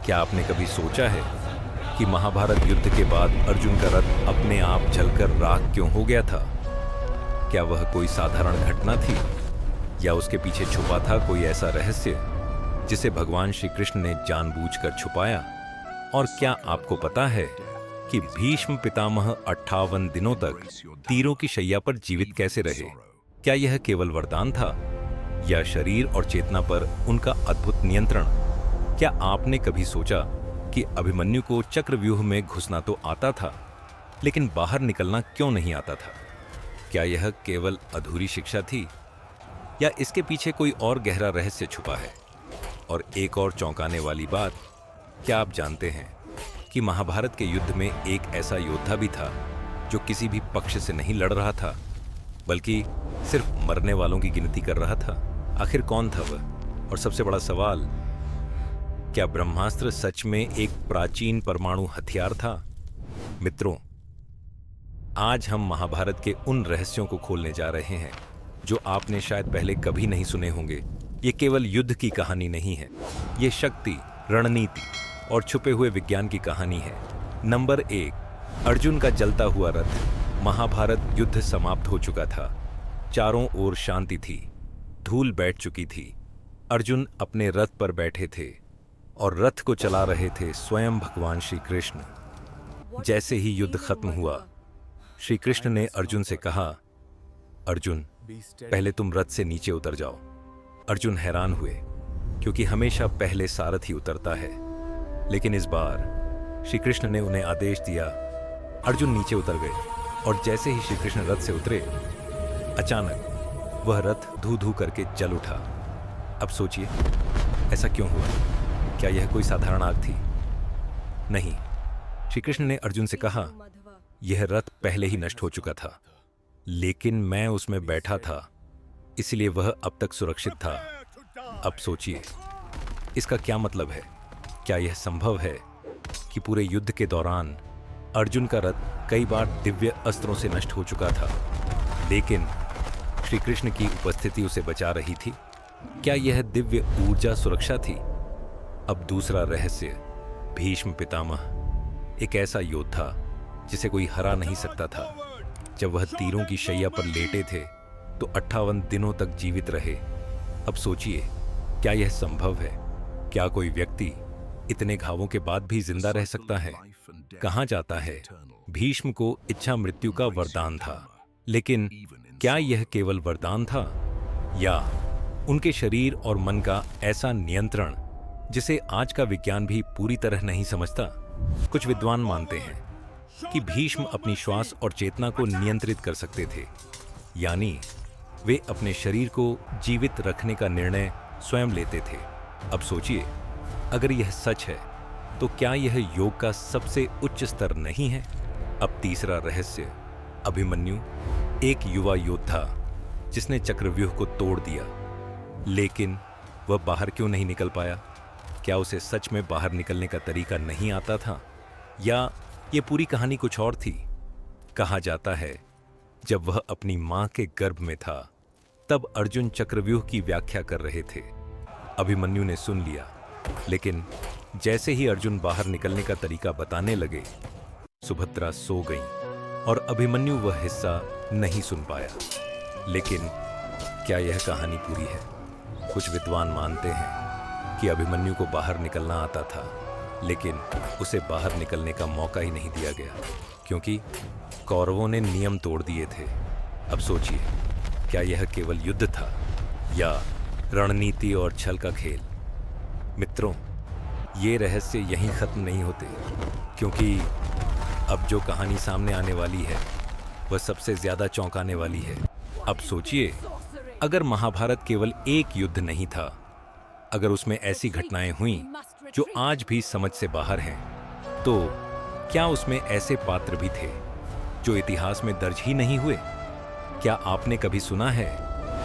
क्या आपने कभी सोचा है कि महाभारत युद्ध के बाद अर्जुन का रथ अपने आप जलकर राख क्यों हो गया था? क्या वह कोई साधारण घटना थी या उसके पीछे छुपा था कोई ऐसा रहस्य जिसे भगवान श्री कृष्ण ने जानबूझकर छुपाया? और क्या आपको पता है कि भीष्म पितामह 58 दिनों तक तीरों की शैया पर जीवित कैसे रहे? क्या यह केवल वरदान था या शरीर और चेतना पर उनका अद्भुत नियंत्रण? क्या आपने कभी सोचा कि अभिमन्यु को चक्रव्यूह में घुसना तो आता था, लेकिन बाहर निकलना क्यों नहीं आता था? क्या यह केवल अधूरी शिक्षा थी या इसके पीछे कोई और गहरा रहस्य छुपा है? और एक और चौंकाने वाली बात, क्या आप जानते हैं कि महाभारत के युद्ध में एक ऐसा योद्धा भी था जो किसी भी पक्ष से नहीं लड़ रहा था, बल्कि सिर्फ मरने वालों की गिनती कर रहा था? आखिर कौन था वह? और सबसे बड़ा सवाल, क्या ब्रह्मास्त्र सच में एक प्राचीन परमाणु हथियार था? मित्रों, आज हम महाभारत के उन रहस्यों को खोलने जा रहे हैं जो आपने शायद पहले कभी नहीं सुने होंगे। ये केवल युद्ध की कहानी नहीं है, ये शक्ति, रणनीति और छुपे हुए विज्ञान की कहानी है। नंबर 1, अर्जुन का जलता हुआ रथ। महाभारत युद्ध समाप्त हो चुका था। चारों ओर शांति थी, धूल बैठ चुकी थी। अर्जुन अपने रथ पर बैठे थे और रथ को चला रहे थे स्वयं भगवान श्री कृष्ण। जैसे ही युद्ध खत्म हुआ, श्री कृष्ण ने अर्जुन से कहा, अर्जुन, पहले तुम रथ से नीचे उतर जाओ। अर्जुन हैरान हुए, क्योंकि हमेशा पहले सारथी उतरता है, लेकिन इस बार श्री कृष्ण ने उन्हें आदेश दिया। अर्जुन नीचे उतर गए और जैसे ही श्री कृष्ण रथ से उतरे, अचानक वह रथ धू धू करके जल उठा। अब सोचिए, ऐसा क्यों हुआ? क्या यह कोई साधारण आग थी? नहीं। श्री कृष्ण ने अर्जुन से कहा, यह रथ पहले ही नष्ट हो चुका था, लेकिन मैं उसमें बैठा था, इसलिए वह अब तक सुरक्षित था। अब सोचिए, इसका क्या मतलब है? क्या यह संभव है कि पूरे युद्ध के दौरान अर्जुन का रथ कई बार दिव्य अस्त्रों से नष्ट हो चुका था, लेकिन श्री कृष्ण की उपस्थिति उसे बचा रही थी? क्या यह दिव्य ऊर्जा सुरक्षा थी? अब दूसरा रहस्य, भीष्म पितामह, एक ऐसा योद्धा जिसे कोई हरा नहीं सकता था। जब वह तीरों की शैया पर लेटे थे तो 58 दिनों तक जीवित रहे। अब सोचिए, क्या यह संभव है? क्या कोई व्यक्ति इतने घावों के बाद भी जिंदा रह सकता है? कहा जाता है भीष्म को इच्छा मृत्यु का वरदान था, लेकिन क्या यह केवल वरदान था या उनके शरीर और मन का ऐसा नियंत्रण जिसे आज का विज्ञान भी पूरी तरह नहीं समझता? कुछ विद्वान मानते हैं कि भीष्म अपनी श्वास और चेतना को नियंत्रित कर सकते थे, यानी वे अपने शरीर को जीवित रखने का निर्णय स्वयं लेते थे। अब सोचिए, अगर यह सच है तो क्या यह योग का सबसे उच्च स्तर नहीं है? अब तीसरा रहस्य, अभिमन्यु, एक युवा योद्धा जिसने चक्रव्यूह को तोड़ दिया, लेकिन वह बाहर क्यों नहीं निकल पाया? क्या उसे सच में बाहर निकलने का तरीका नहीं आता था या ये पूरी कहानी कुछ और थी? कहा जाता है जब वह अपनी मां के गर्भ में था तब अर्जुन चक्रव्यूह की व्याख्या कर रहे थे। अभिमन्यु ने सुन लिया, लेकिन जैसे ही अर्जुन बाहर निकलने का तरीका बताने लगे, सुभद्रा सो गई और अभिमन्यु वह हिस्सा नहीं सुन पाया। लेकिन क्या यह कहानी पूरी है? कुछ विद्वान मानते हैं कि अभिमन्यु को बाहर निकलना आता था, लेकिन उसे बाहर निकलने का मौका ही नहीं दिया गया, क्योंकि कौरवों ने नियम तोड़ दिए थे। अब सोचिए, क्या यह केवल युद्ध था या रणनीति और छल का खेल? मित्रों, ये रहस्य यहीं खत्म नहीं होते, क्योंकि अब जो कहानी सामने आने वाली है वह सबसे ज्यादा चौंकाने वाली है। अब सोचिए, अगर महाभारत केवल एक युद्ध नहीं था, अगर उसमें ऐसी घटनाएं हुई जो आज भी समझ से बाहर हैं, तो क्या उसमें ऐसे पात्र भी थे जो इतिहास में दर्ज ही नहीं हुए? क्या आपने कभी सुना है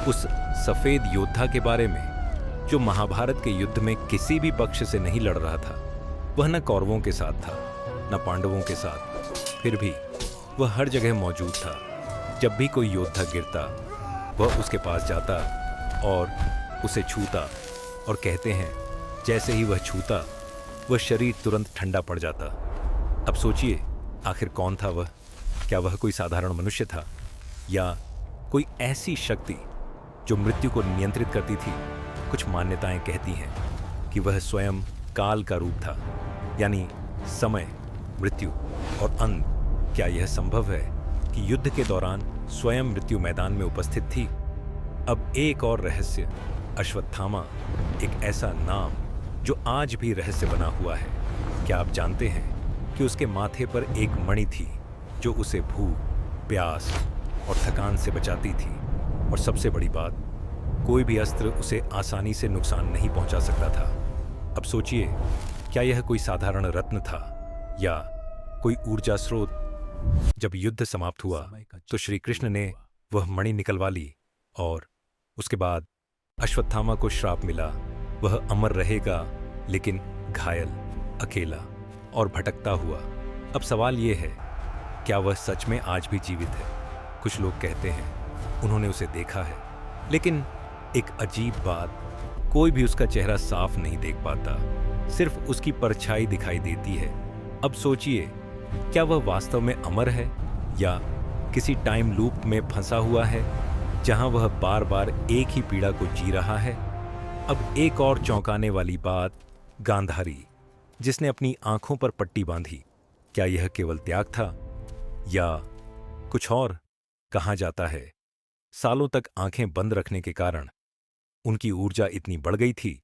उस सफेद योद्धा के बारे में जो महाभारत के युद्ध में किसी भी पक्ष से नहीं लड़ रहा था? वह न कौरवों के साथ था, न पांडवों के साथ, फिर भी वह हर जगह मौजूद था। जब भी कोई योद्धा गिरता, वह उसके पास जाता और उसे छूता, और कहते हैं जैसे ही वह छूता वह शरीर तुरंत ठंडा पड़ जाता। अब सोचिए, आखिर कौन था वह? क्या वह कोई साधारण मनुष्य था या कोई ऐसी शक्ति जो मृत्यु को नियंत्रित करती थी? कुछ मान्यताएं कहती हैं कि वह स्वयं काल का रूप था, यानी समय, मृत्यु और अंत। क्या यह संभव है कि युद्ध के दौरान स्वयं मृत्यु मैदान में उपस्थित थी? अब एक और रहस्य, अश्वत्थामा, एक ऐसा नाम जो आज भी रहस्य बना हुआ है। क्या आप जानते हैं कि उसके माथे पर एक मणि थी जो उसे भूख, प्यास और थकान से बचाती थी? और सबसे बड़ी बात, कोई भी अस्त्र उसे आसानी से नुकसान नहीं पहुंचा सकता था। अब सोचिए, क्या यह कोई साधारण रत्न था या कोई ऊर्जा स्रोत? जब युद्ध समाप्त हुआ तो श्री कृष्ण ने वह मणि निकलवा ली और उसके बाद अश्वत्थामा को श्राप मिला, वह अमर रहेगा लेकिन घायल, अकेला और भटकता हुआ। अब सवाल यह है, क्या वह सच में आज भी जीवित है? कुछ लोग कहते हैं उन्होंने उसे देखा है, लेकिन एक अजीब बात, कोई भी उसका चेहरा साफ नहीं देख पाता, सिर्फ उसकी परछाई दिखाई देती है। अब सोचिए, क्या वह वास्तव में अमर है या किसी टाइम लूप में फंसा हुआ है जहां वह बार बार एक ही पीड़ा को जी रहा है? अब एक और चौंकाने वाली बात, गांधारी, जिसने अपनी आंखों पर पट्टी बांधी, क्या यह केवल त्याग था या कुछ और? कहा जाता है सालों तक आंखें बंद रखने के कारण उनकी ऊर्जा इतनी बढ़ गई थी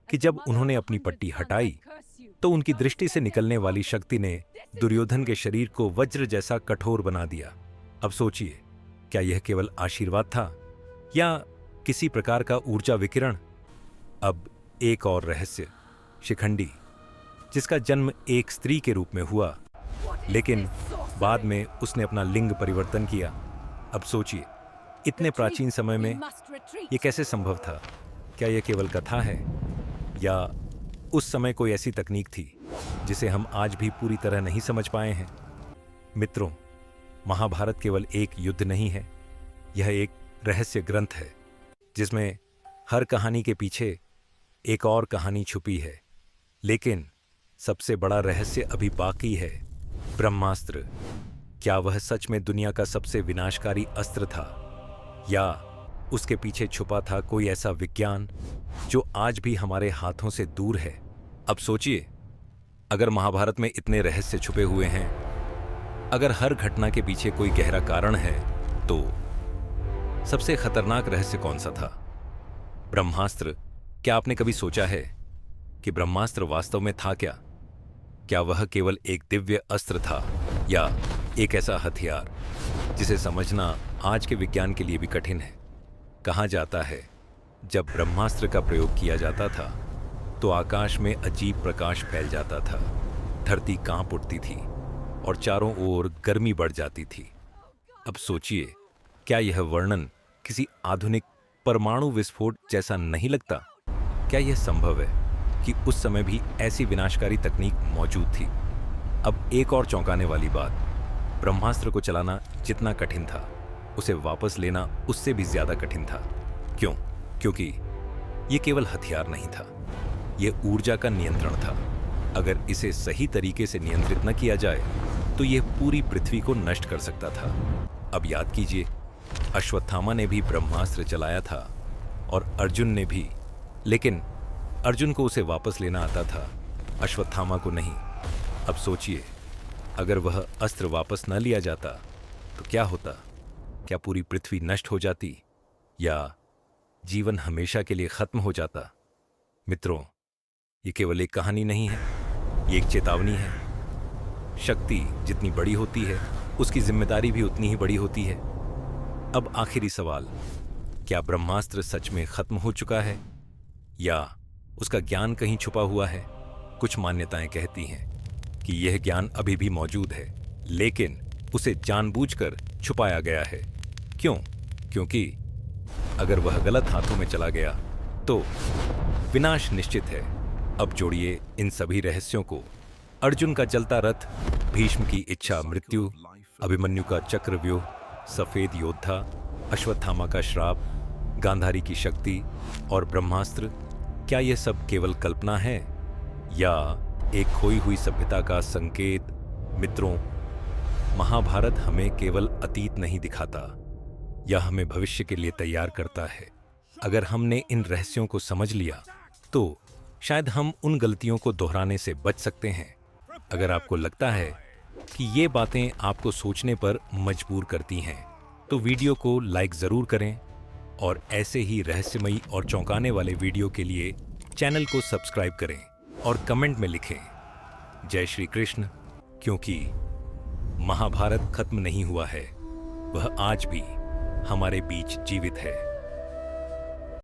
कि जब उन्होंने अपनी पट्टी हटाई तो उनकी दृष्टि से निकलने वाली शक्ति ने दुर्योधन के शरीर को वज्र जैसा कठोर बना दिया। अब सोचिए, क्या यह केवल आशीर्वाद था या किसी प्रकार का ऊर्जा विकिरण? अब एक और रहस्य, शिखंडी, जिसका जन्म एक स्त्री के रूप में हुआ लेकिन बाद में उसने अपना लिंग परिवर्तन किया। अब सोचिए, इतने प्राचीन समय में यह कैसे संभव था? क्या यह केवल कथा है या उस समय कोई ऐसी तकनीक थी जिसे हम आज भी पूरी तरह नहीं समझ पाए हैं? मित्रों, महाभारत केवल एक युद्ध नहीं है, यह एक रहस्य ग्रंथ है जिसमें हर कहानी के पीछे एक और कहानी छुपी है। लेकिन सबसे बड़ा रहस्य अभी बाकी है, ब्रह्मास्त्र। क्या वह सच में दुनिया का सबसे विनाशकारी अस्त्र था या उसके पीछे छुपा था कोई ऐसा विज्ञान जो आज भी हमारे हाथों से दूर है? अब सोचिए, अगर महाभारत में इतने रहस्य छुपे हुए हैं, अगर हर घटना के पीछे कोई गहरा कारण है, तो सबसे खतरनाक रहस्य कौन सा था? ब्रह्मास्त्र। क्या आपने कभी सोचा है कि ब्रह्मास्त्र वास्तव में था क्या? क्या वह केवल एक दिव्य अस्त्र था या एक ऐसा हथियार जिसे समझना आज के विज्ञान के लिए भी कठिन है? कहा जाता है जब ब्रह्मास्त्र का प्रयोग किया जाता था तो आकाश में अजीब प्रकाश फैल जाता था, धरती कांप उठती थी और चारों ओर गर्मी बढ़ जाती थी। अब सोचिए, क्या यह वर्णन किसी आधुनिक परमाणु विस्फोट जैसा नहीं लगता? क्या यह संभव है कि उस समय भी ऐसी विनाशकारी तकनीक मौजूद थी? अब एक और चौंकाने वाली बात, ब्रह्मास्त्र को चलाना जितना कठिन था, उसे वापस लेना उससे भी ज्यादा कठिन था। क्यों? क्योंकि यह केवल हथियार नहीं था, यह ऊर्जा का नियंत्रण था। अगर इसे सही तरीके से नियंत्रित न किया जाए तो यह पूरी पृथ्वी को नष्ट कर सकता था। अब याद कीजिए, अश्वत्थामा ने भी ब्रह्मास्त्र चलाया था और अर्जुन ने भी, लेकिन अर्जुन को उसे वापस लेना आता था, अश्वत्थामा को नहीं। अब सोचिए, अगर वह अस्त्र वापस न लिया जाता तो क्या होता? क्या पूरी पृथ्वी नष्ट हो जाती या जीवन हमेशा के लिए खत्म हो जाता? मित्रों, ये केवल एक कहानी नहीं है, ये एक चेतावनी है। शक्ति जितनी बड़ी होती है, उसकी जिम्मेदारी भी उतनी ही बड़ी होती है। अब आखिरी सवाल, क्या ब्रह्मास्त्र सच में खत्म हो चुका है या उसका ज्ञान कहीं छुपा हुआ है? कुछ मान्यताएं कहती हैं कि यह ज्ञान अभी भी मौजूद है, लेकिन उसे जानबूझकर छुपाया गया है। क्यों? क्योंकि अगर वह गलत हाथों में चला गया तो विनाश निश्चित है। अब जोड़िए इन सभी रहस्यों को, अर्जुन का जलता रथ, भीष्म की इच्छा मृत्यु, अभिमन्यु का चक्रव्यूह, सफेद योद्धा, अश्वत्थामा का श्राप, गांधारी की शक्ति और ब्रह्मास्त्र। क्या यह सब केवल कल्पना है या एक खोई हुई सभ्यता का संकेत। मित्रों, महाभारत हमें केवल अतीत नहीं दिखाता, यह हमें भविष्य के लिए तैयार करता है। अगर हमने इन रहस्यों को समझ लिया तो शायद हम उन गलतियों को दोहराने से बच सकते हैं। अगर आपको लगता है कि ये बातें आपको सोचने पर मजबूर करती हैं, तो वीडियो को लाइक ज़रूर करें और ऐसे ही रहस्यमयी और चौंकाने वाले वीडियो के लिए चैनल को सब्सक्राइब करें और कमेंट में लिखें जय श्री कृष्ण, क्योंकि महाभारत खत्म नहीं हुआ है, वह आज भी हमारे बीच जीवित है।